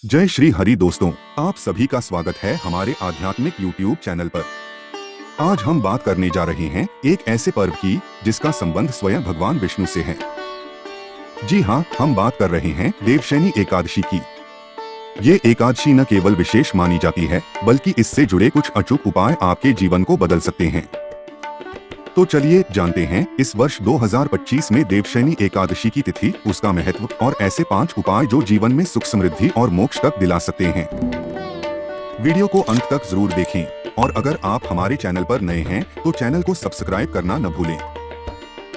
जय श्री हरि दोस्तों, आप सभी का स्वागत है हमारे आध्यात्मिक YouTube चैनल पर। आज हम बात करने जा रहे हैं एक ऐसे पर्व की जिसका संबंध स्वयं भगवान विष्णु से है। जी हाँ, हम बात कर रहे हैं देवशयनी एकादशी की। ये एकादशी न केवल विशेष मानी जाती है बल्कि इससे जुड़े कुछ अचूक उपाय आपके जीवन को बदल सकते हैं। तो चलिए जानते हैं इस वर्ष 2025 में देवशयनी एकादशी की तिथि, उसका महत्व और ऐसे 5 उपाय जो जीवन में सुख समृद्धि और मोक्ष तक दिला सकते हैं। वीडियो को अंत तक जरूर देखें और अगर आप हमारे चैनल पर नए हैं तो चैनल को सब्सक्राइब करना न भूलें।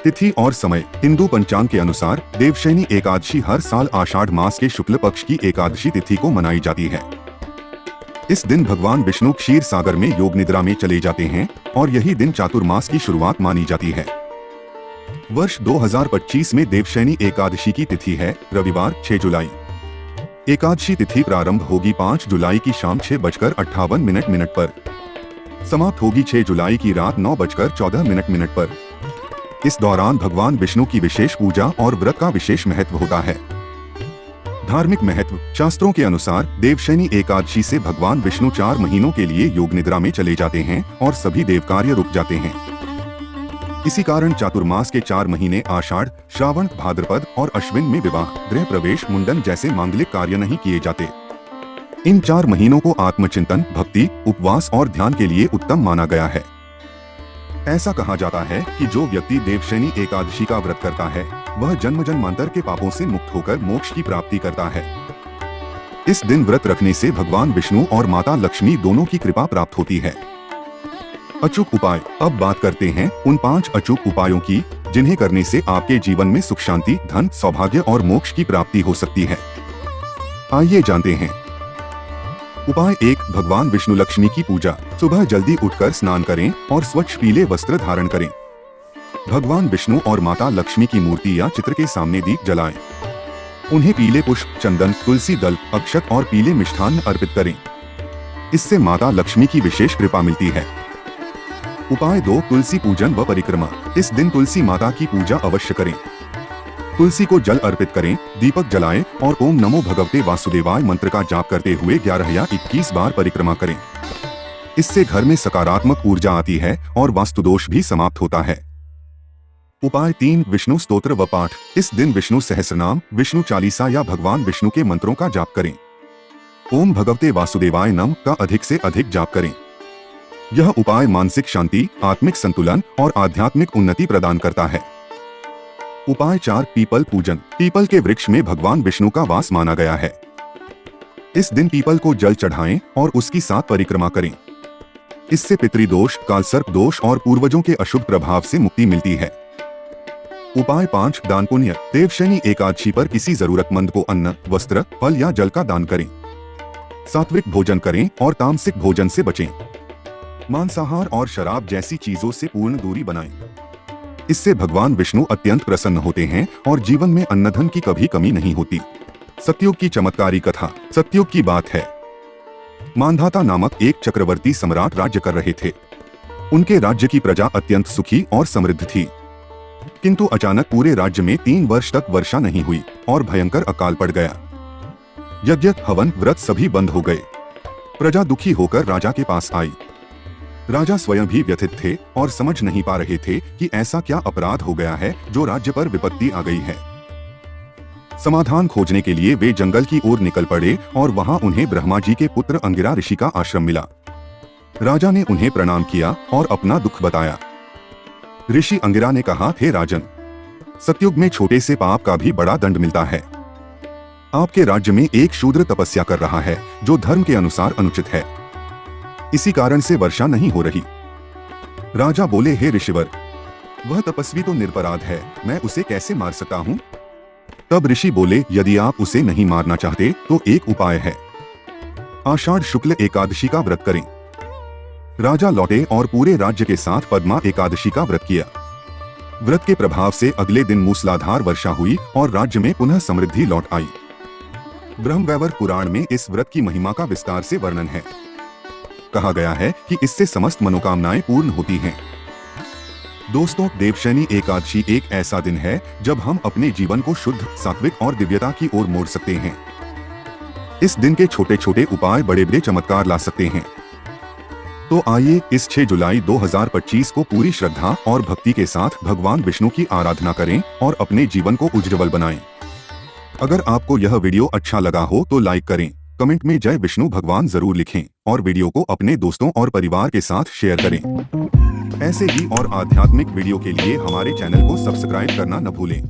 तिथि और समय। हिंदू पंचांग के अनुसार देवशयनी एकादशी हर साल आषाढ़ मास के शुक्ल पक्ष की एकादशी तिथि को मनाई जाती है। इस दिन भगवान विष्णु क्षीर सागर में योग निद्रा में चले जाते हैं और यही दिन चातुर्मास की शुरुआत मानी जाती है। वर्ष 2025 में देवशयनी एकादशी की तिथि है रविवार 6 जुलाई। एकादशी तिथि प्रारंभ होगी 5 जुलाई की शाम 6:58 पर। समाप्त होगी 6 जुलाई की रात 9:14 पर। इस दौरान भगवान विष्णु की विशेष पूजा और व्रत का विशेष महत्व होता है। धार्मिक महत्व। शास्त्रों के अनुसार देवशयनी एकादशी से भगवान विष्णु 4 महीनों के लिए योग निद्रा में चले जाते हैं और सभी देव कार्य रुक जाते हैं। इसी कारण चातुर्मास के 4 महीने आषाढ़, श्रावण, भाद्रपद और अश्विन में विवाह, गृह प्रवेश, मुंडन जैसे मांगलिक कार्य नहीं किए जाते। इन 4 महीनों को आत्मचिंतन, भक्ति, उपवास और ध्यान के लिए उत्तम माना गया है। ऐसा कहा जाता है कि जो व्यक्ति देवशयनी एकादशी का व्रत करता है वह जन्म जन्मांतर के पापों से मुक्त होकर मोक्ष की प्राप्ति करता है। इस दिन व्रत रखने से भगवान विष्णु और माता लक्ष्मी दोनों की कृपा प्राप्त होती है। अचूक उपाय। अब बात करते हैं उन 5 अचूक उपायों की जिन्हें करने से आपके जीवन में सुख शांति, धन, सौभाग्य और मोक्ष की प्राप्ति हो सकती है। आइए जानते हैं। उपाय 1, भगवान विष्णु लक्ष्मी की पूजा। सुबह जल्दी उठकर स्नान करें और स्वच्छ पीले वस्त्र धारण करें। भगवान विष्णु और माता लक्ष्मी की मूर्ति या चित्र के सामने दीप जलाएं। उन्हें पीले पुष्प, चंदन, तुलसी दल, अक्षत और पीले मिष्ठान्न अर्पित करें। इससे माता लक्ष्मी की विशेष कृपा मिलती है। उपाय 2, तुलसी पूजन व परिक्रमा। इस दिन तुलसी माता की पूजा अवश्य करें। तुलसी को जल अर्पित करें, दीपक जलाएं और ओम नमो भगवते वासुदेवाय मंत्र का जाप करते हुए 11 या 21 बार परिक्रमा करें। इससे घर में सकारात्मक ऊर्जा आती है और वास्तु दोष भी समाप्त होता है। उपाय 3, विष्णु स्तोत्र व पाठ। इस दिन विष्णु सहस्रनाम, विष्णु चालीसा या भगवान विष्णु के मंत्रों का जाप करें। ओम भगवते वासुदेवाय नमः का अधिक से अधिक जाप करें। यह उपाय मानसिक शांति, आत्मिक संतुलन और आध्यात्मिक उन्नति प्रदान करता है। उपाय 4, पीपल पूजन। पीपल के वृक्ष में भगवान विष्णु का वास माना गया है। इस दिन पीपल को जल चढ़ाएं और उसकी 7 परिक्रमा करें। इससे पितृदोष, कालसर्प दोष और पूर्वजों के अशुभ प्रभाव से मुक्ति मिलती है। उपाय 5, दान पुण्य। देवशयनी एकादशी पर किसी जरूरतमंद को अन्न, वस्त्र, फल या जल का दान करें। सात्विक भोजन करें और तामसिक भोजन से बचें। मांसाहार और शराब जैसी चीजों से पूर्ण दूरी बनाएं। इससे भगवान विष्णु अत्यंत प्रसन्न होते हैं और जीवन में अन्नधन की कभी कमी नहीं होती। सतयुग की चमत्कारी कथा। सतयुग की बात है। मांधाता नामक एक चक्रवर्ती सम्राट राज्य कर रहे थे। उनके राज्य की प्रजा अत्यंत सुखी और समृद्ध थी। किंतु अचानक पूरे राज्य में 3 वर्ष तक वर्षा नहीं हुई और भयंकर अकाल पड़ गया। यज्ञ, हवन, व्रत सभी बंद हो गए। प्रजा दुखी होकर राजा के पास आई। राजा स्वयं भी व्यथित थे और समझ नहीं पा रहे थे कि ऐसा क्या अपराध हो गया है जो राज्य पर विपत्ति आ गई है। समाधान खोजने के लिए वे जंगल की ओर निकल पड़े और वहां उन्हें ब्रह्मा जी के पुत्र अंगिरा ऋषि का आश्रम मिला। राजा ने उन्हें प्रणाम किया और अपना दुख बताया। ऋषि अंगिरा ने कहा, हे राजन, सतयुग में छोटे से पाप का भी बड़ा दंड मिलता है। आपके राज्य में एक शूद्र तपस्या कर रहा है जो धर्म के अनुसार अनुचित है। इसी कारण से वर्षा नहीं हो रही। राजा बोले, हे ऋषिवर, वह तपस्वी तो निरपराध है, मैं उसे कैसे मार सकता हूँ? तब ऋषि बोले, यदि आप उसे नहीं मारना चाहते तो एक उपाय है। आषाढ़ शुक्ल एकादशी का व्रत करें। राजा लौटे और पूरे राज्य के साथ पद्मा एकादशी का व्रत किया। व्रत के प्रभाव से अगले दिन मूसलाधार वर्षा हुई और राज्य में पुनः समृद्धि लौट आई। ब्रह्मवैवर्त पुराण में इस व्रत की महिमा का विस्तार से वर्णन है। कहा गया है कि इससे समस्त मनोकामनाएं पूर्ण होती हैं। दोस्तों, देवशयनी एकादशी एक ऐसा दिन है जब हम अपने जीवन को शुद्ध, सात्विक और दिव्यता की ओर मोड़ सकते हैं। इस दिन के छोटे छोटे उपाय बड़े बड़े चमत्कार ला सकते हैं। तो आइए इस 6 जुलाई 2025 को पूरी श्रद्धा और भक्ति के साथ भगवान विष्णु की आराधना करें और अपने जीवन को उज्ज्वल बनाएं। अगर आपको यह वीडियो अच्छा लगा हो तो लाइक करें, कमेंट में जय विष्णु भगवान जरूर लिखें और वीडियो को अपने दोस्तों और परिवार के साथ शेयर करें। ऐसे ही और आध्यात्मिक वीडियो के लिए हमारे चैनल को सब्सक्राइब करना न भूलें।